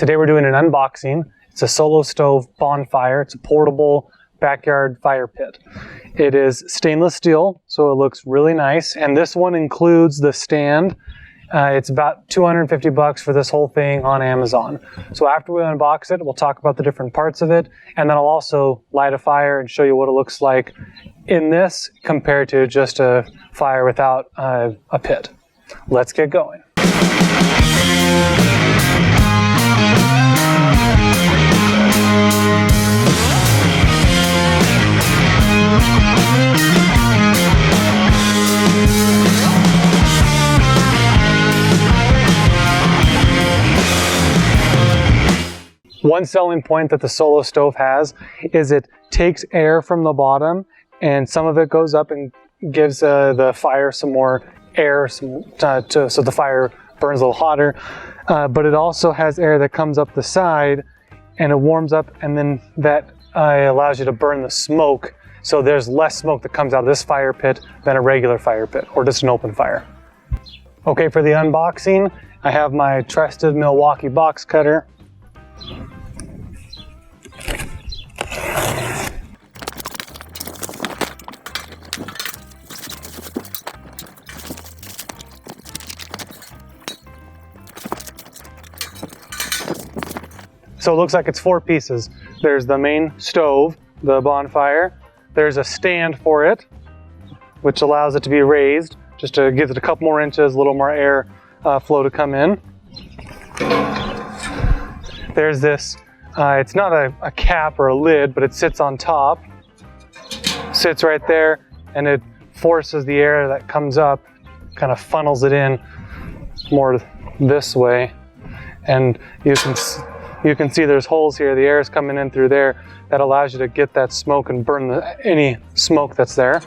Today we're doing an unboxing. It's a Solo Stove Bonfire. It's a portable backyard fire pit. It is stainless steel, so it looks really nice. And this one includes the stand. It's about $250 for this whole thing on Amazon. So after we unbox it, we'll talk about the different parts of it, and then I'll also light a fire and show you what it looks like in this compared to just a fire without a pit. Let's get going. One selling point that the Solo Stove has is it takes air from the bottom and some of it goes up and gives the fire some more air so the fire burns a little hotter. But it also has air that comes up the side and it warms up, and then that allows you to burn the smoke. So there's less smoke that comes out of this fire pit than a regular fire pit or just an open fire. Okay, for the unboxing, I have my trusted Milwaukee box cutter. So it looks like it's 4 pieces. There's the main stove, the bonfire. There's a stand for it, which allows it to be raised, just to give it a couple more inches, a little more air flow to come in. There's this, it's not a cap or a lid, but it sits on top. Sits right there, and it forces the air that comes up, kind of funnels it in more this way. And you can see there's holes here. The air is coming in through there. That allows you to get that smoke and burn any smoke that's there.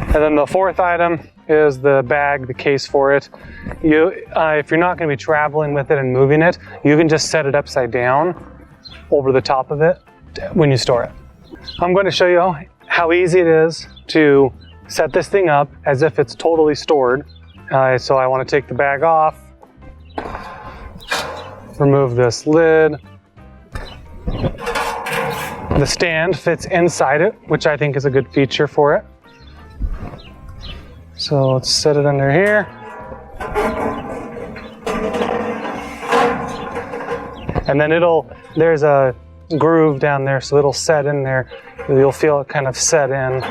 And then the 4th item is the bag, the case for it. If you're not going to be traveling with it and moving it, you can just set it upside down over the top of it when you store it. I'm going to show you how easy it is to set this thing up as if it's totally stored. So I want to take the bag off, remove this lid. The stand fits inside it, which I think is a good feature for it. So let's set it under here. And then there's a groove down there, so it'll set in there. You'll feel it kind of set in.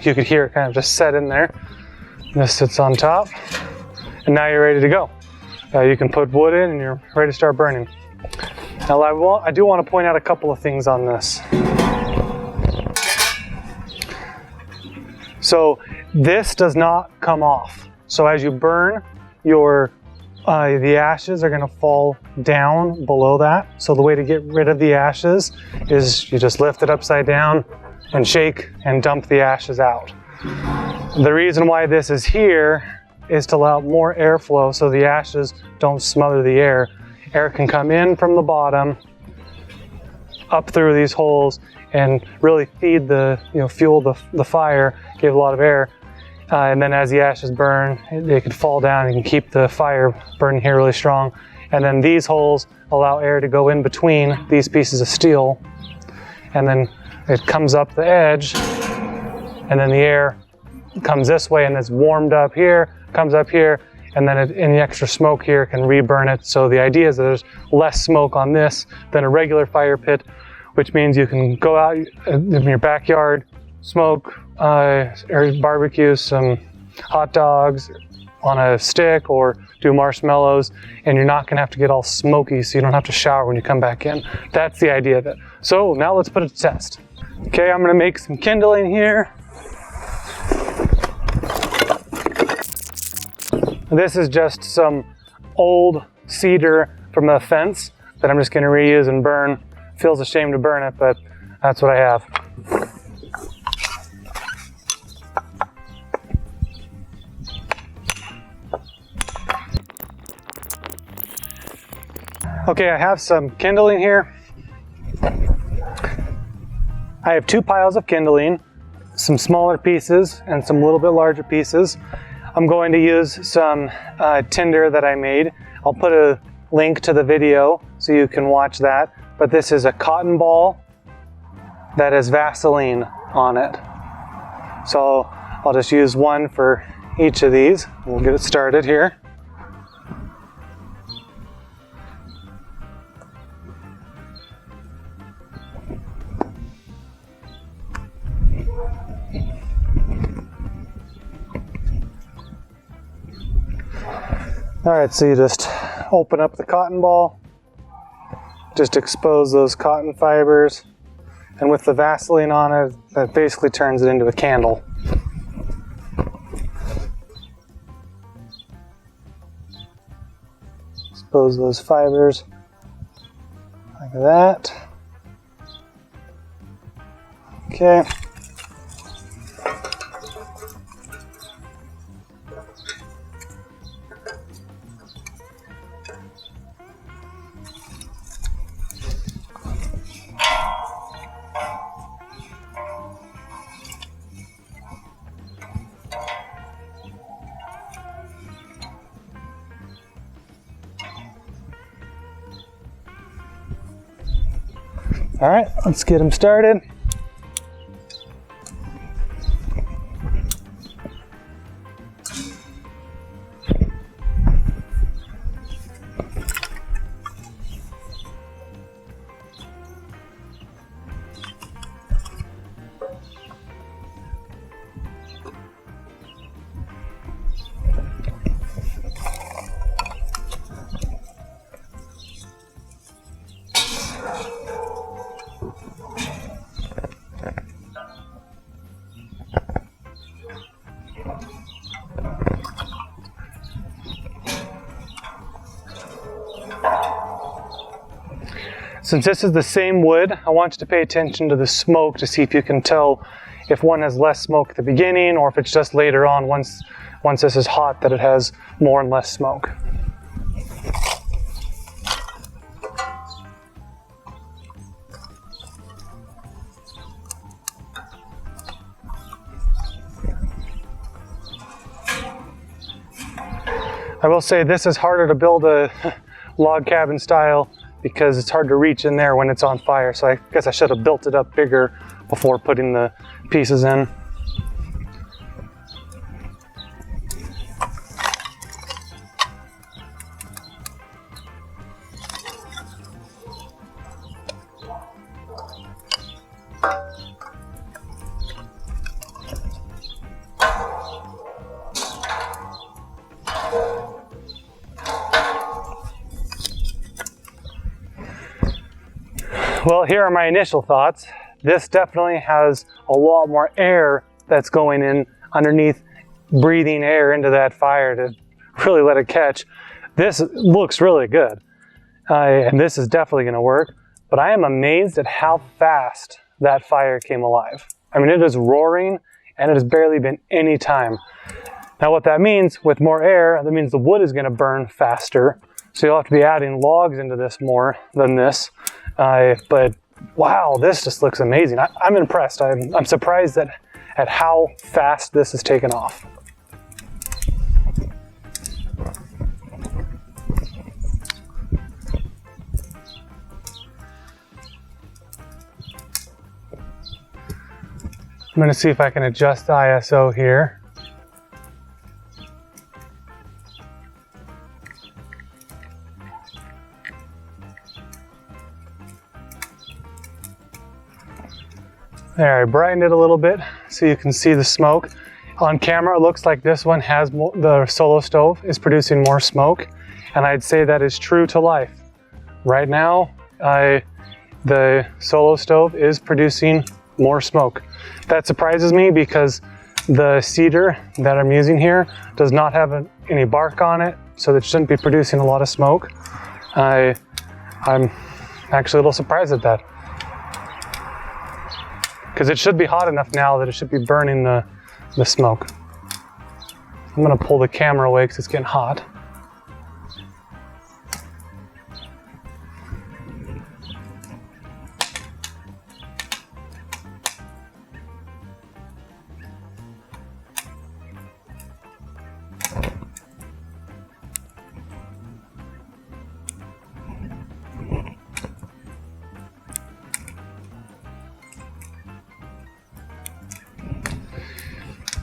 You could hear it kind of just set in there. This sits on top. And now you're ready to go. You can put wood in and you're ready to start burning. Now I do want to point out a couple of things on this. So this does not come off. So as you burn, the ashes are going to fall down below that. So the way to get rid of the ashes is you just lift it upside down and shake and dump the ashes out. The reason why this is here is to allow more airflow so the ashes don't smother the air. Air can come in from the bottom, up through these holes, and really feed fuel the fire, give a lot of air. And then as the ashes burn, they can fall down and you can keep the fire burning here really strong. And then these holes allow air to go in between these pieces of steel. And then it comes up the edge, and then the air comes this way and it's warmed up here, comes up here, and then any extra smoke here can reburn it. So the idea is that there's less smoke on this than a regular fire pit, which means you can go out in your backyard, smoke or barbecue some hot dogs on a stick or do marshmallows, and you're not going to have to get all smoky, so you don't have to shower when you come back in. That's the idea of it. So now let's put it to test. Okay, I'm going to make some kindling here. This is just some old cedar from a fence that I'm just going to reuse and burn. Feels a shame to burn it, but that's what I have. Okay, I have some kindling here. I have 2 piles of kindling, some smaller pieces and some little bit larger pieces. I'm going to use some tinder that I made. I'll put a link to the video so you can watch that. But this is a cotton ball that has Vaseline on it. So I'll just use one for each of these. We'll get it started here. All right, so you just open up the cotton ball, just expose those cotton fibers, and with the Vaseline on it, that basically turns it into a candle. Expose those fibers like that. Okay. All right, let's get them started. Since this is the same wood, I want you to pay attention to the smoke to see if you can tell if one has less smoke at the beginning or if it's just later on once this is hot that it has more and less smoke. I will say this is harder to build a log cabin style because it's hard to reach in there when it's on fire. So I guess I should have built it up bigger before putting the pieces in. Well, here are my initial thoughts. This definitely has a lot more air that's going in underneath, breathing air into that fire to really let it catch. This looks really good, and this is definitely going to work, but I am amazed at how fast that fire came alive. I mean, it is roaring, and it has barely been any time. Now what that means, with more air, that means the wood is going to burn faster, so you'll have to be adding logs into this more than this. But wow, this just looks amazing. I'm impressed. I'm surprised at how fast this has taken off. I'm going to see if I can adjust the ISO here. There, I brightened it a little bit so you can see the smoke. On camera, it looks like this one has more, the Solo Stove is producing more smoke, and I'd say that is true to life. Right now, the Solo Stove is producing more smoke. That surprises me because the cedar that I'm using here does not have any bark on it, so it shouldn't be producing a lot of smoke. I'm actually a little surprised at that, because it should be hot enough now that it should be burning the smoke. I'm gonna pull the camera away because it's getting hot.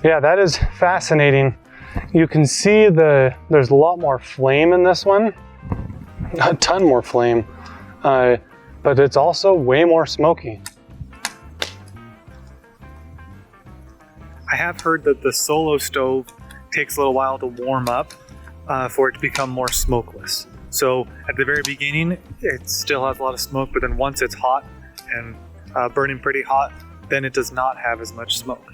Yeah, that is fascinating. You can see there's a lot more flame in this one, a ton more flame, but it's also way more smoky. I have heard that the Solo Stove takes a little while to warm up for it to become more smokeless. So at the very beginning, it still has a lot of smoke, but then once it's hot and burning pretty hot, then it does not have as much smoke.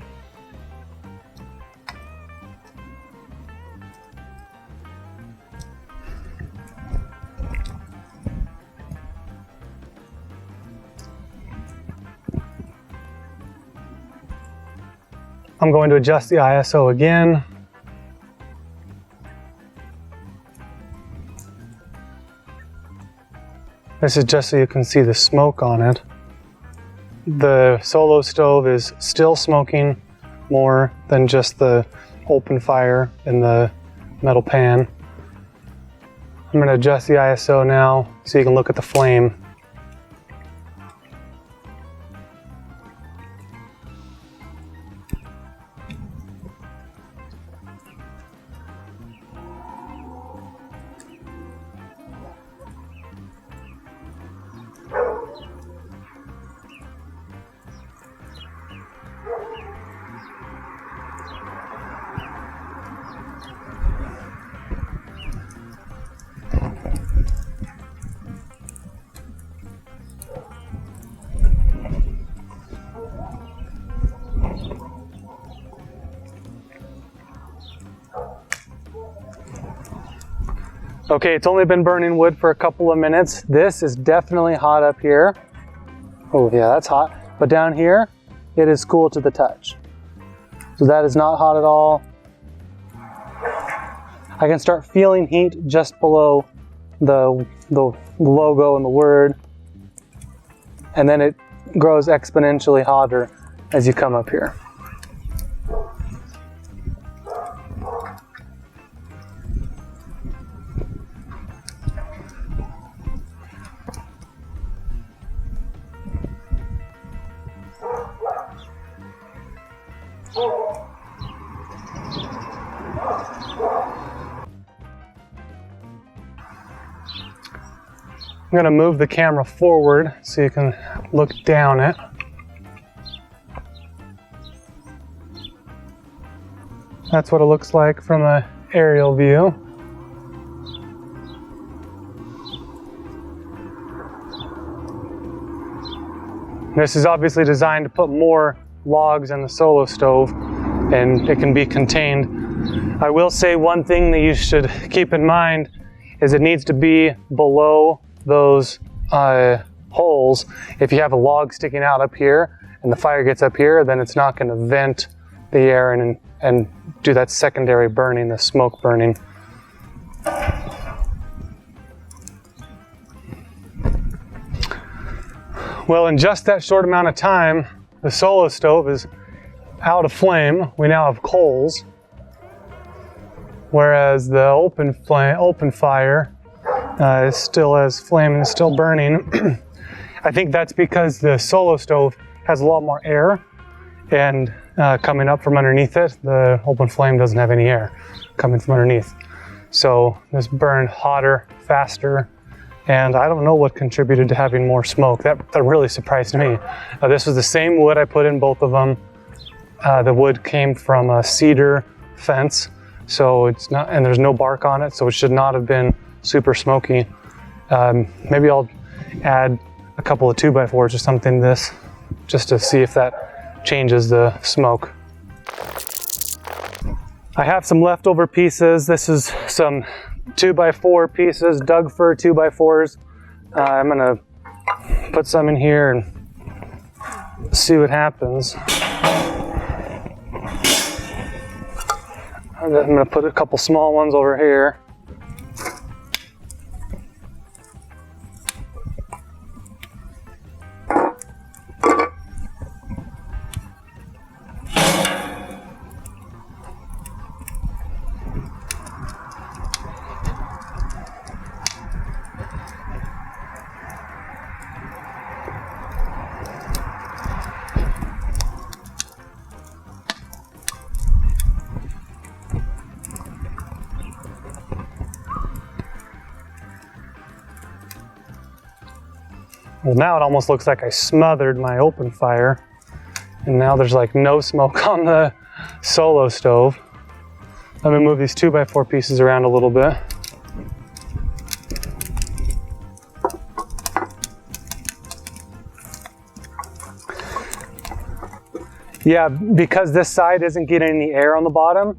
I'm going to adjust the ISO again. This is just so you can see the smoke on it. The Solo Stove is still smoking more than just the open fire in the metal pan. I'm going to adjust the ISO now so you can look at the flame. Okay, it's only been burning wood for a couple of minutes. This is definitely hot up here. Oh yeah, that's hot. But down here, it is cool to the touch. So that is not hot at all. I can start feeling heat just below the logo and the word. And then it grows exponentially hotter as you come up here. I'm going to move the camera forward so you can look down it. That's what it looks like from an aerial view. This is obviously designed to put more logs in the Solo Stove, and it can be contained. I will say one thing that you should keep in mind is it needs to be below those holes. If you have a log sticking out up here and the fire gets up here, then it's not going to vent the air and do that secondary burning, the smoke burning. Well, in just that short amount of time, the Solo Stove is out of flame. We now have coals, whereas the open fire still has flame and is still burning. I think that's because the Solo Stove has a lot more air, and coming up from underneath it, the open flame doesn't have any air coming from underneath. So this burned hotter, faster, and I don't know what contributed to having more smoke. That really surprised me. This was the same wood I put in both of them. The wood came from a cedar fence, so it's not, and there's no bark on it, so it should not have been super smoky. Maybe I'll add a couple of 2x4s or something to this, just to see if that changes the smoke. I have some leftover pieces. This is some 2x4 pieces, Doug fir 2x4s. I'm gonna put some in here and see what happens. I'm gonna put a couple small ones over here. Well, now it almost looks like I smothered my open fire, and now there's like no smoke on the Solo Stove. Let me move these 2x4 pieces around a little bit. Yeah, because this side isn't getting any air on the bottom,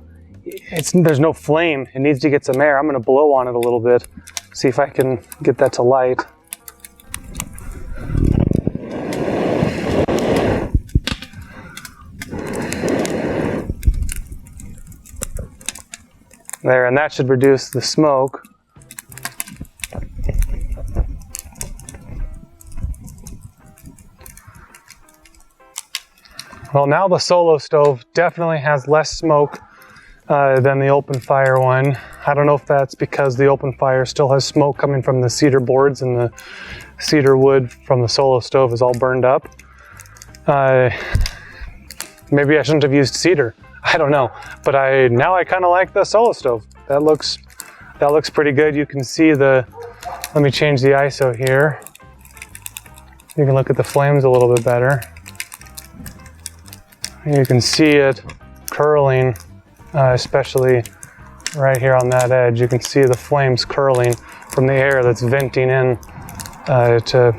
there's no flame. It needs to get some air. I'm gonna blow on it a little bit, see if I can get that to light. There, and that should reduce the smoke. Well, now the Solo Stove definitely has less smoke than the open fire one. I don't know if that's because the open fire still has smoke coming from the cedar boards and the cedar wood from the Solo Stove is all burned up. Maybe I shouldn't have used cedar. I don't know, but now I kind of like the Solo Stove. That looks pretty good. You can see let me change the ISO here. You can look at the flames a little bit better. You can see it curling, especially right here on that edge. You can see the flames curling from the air that's venting in to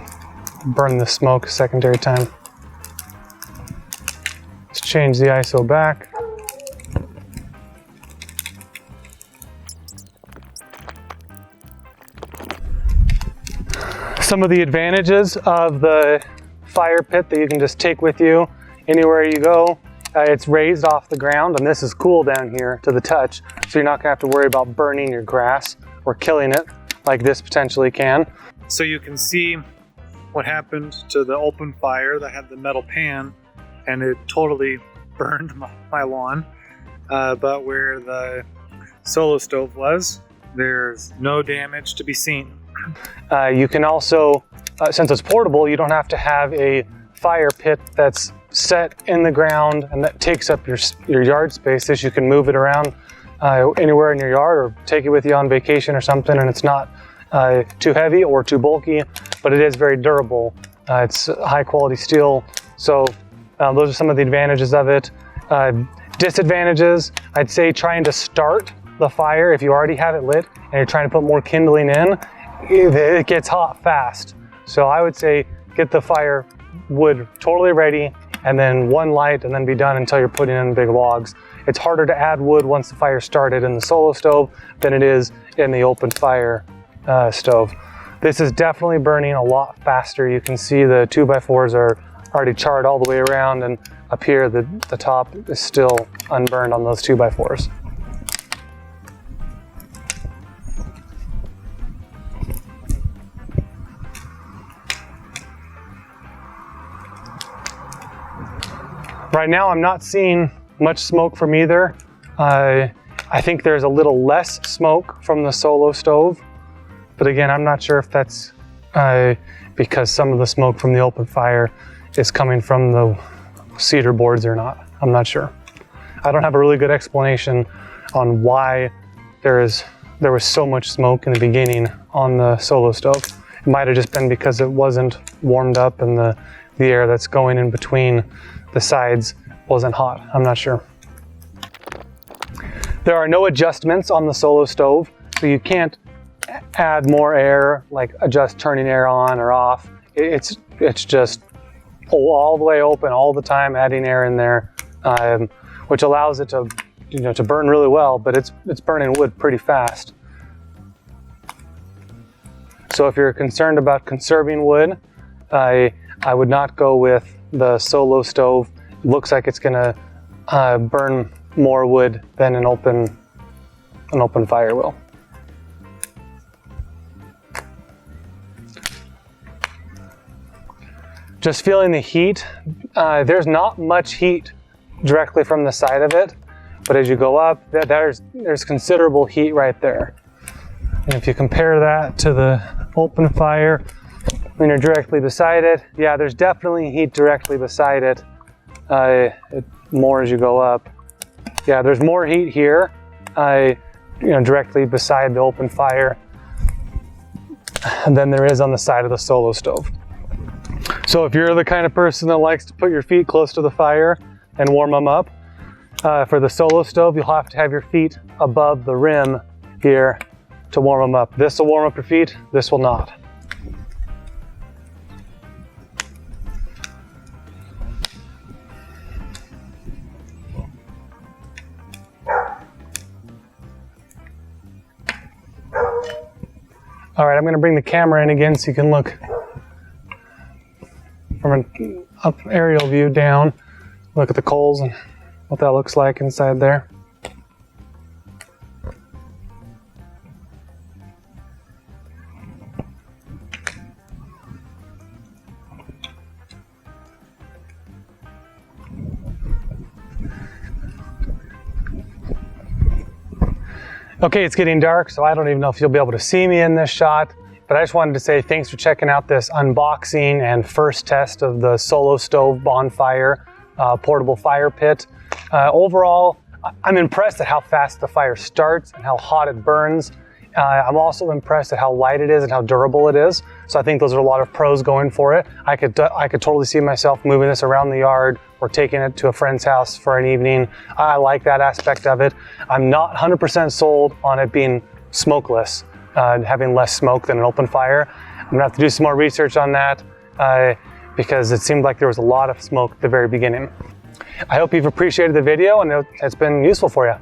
burn the smoke a secondary time. Let's change the ISO back. Some of the advantages of the fire pit that you can just take with you anywhere you go. It's raised off the ground, and this is cool down here to the touch, so you're not gonna have to worry about burning your grass or killing it like this potentially can. So you can see what happened to the open fire that had the metal pan, and it totally burned my lawn. But where the Solo Stove was, there's no damage to be seen. You can also, since it's portable, you don't have to have a fire pit that's set in the ground and that takes up your yard space. You can move it around anywhere in your yard or take it with you on vacation or something, and it's not too heavy or too bulky, but it is very durable. It's high quality steel, so those are some of the advantages of it. Disadvantages, I'd say trying to start the fire if you already have it lit and you're trying to put more kindling in, it gets hot fast. So I would say get the fire wood totally ready and then one light and then be done until you're putting in big logs. It's harder to add wood once the fire started in the Solo Stove than it is in the open fire stove. This is definitely burning a lot faster. You can see the 2x4s are already charred all the way around, and up here the top is still unburned on those 2x4s. Right now I'm not seeing much smoke from either. I think there's a little less smoke from the Solo Stove, but again, I'm not sure if that's because some of the smoke from the open fire is coming from the cedar boards or not. I'm not sure. I don't have a really good explanation on why there was so much smoke in the beginning on the Solo Stove. It might have just been because it wasn't warmed up and the air that's going in between the sides wasn't hot. I'm not sure. There are no adjustments on the Solo Stove, so you can't add more air, like adjust turning air on or off. It's just all the way open all the time, adding air in there, which allows it to to burn really well, but it's burning wood pretty fast. So if you're concerned about conserving wood, I would not go with the Solo Stove. It looks like it's gonna burn more wood than an open fire will. Just feeling the heat. There's not much heat directly from the side of it, but as you go up, there's considerable heat right there. And if you compare that to the open fire, when you're directly beside it, yeah, there's definitely heat directly beside it. More as you go up. Yeah, there's more heat here, directly beside the open fire than there is on the side of the Solo Stove. So if you're the kind of person that likes to put your feet close to the fire and warm them up, for the Solo Stove, you'll have to have your feet above the rim here to warm them up. This will warm up your feet, this will not. All right, I'm gonna bring the camera in again so you can look from an up aerial view down. Look at the coals and what that looks like inside there. Okay, it's getting dark, so I don't even know if you'll be able to see me in this shot, but I just wanted to say thanks for checking out this unboxing and first test of the Solo Stove Bonfire portable fire pit. Overall, I'm impressed at how fast the fire starts and how hot it burns. I'm also impressed at how light it is and how durable it is. So I think those are a lot of pros going for it. I could totally see myself moving this around the yard or taking it to a friend's house for an evening. I like that aspect of it. I'm not 100% sold on it being smokeless, having less smoke than an open fire. I'm gonna have to do some more research on that because it seemed like there was a lot of smoke at the very beginning. I hope you've appreciated the video and it's been useful for you.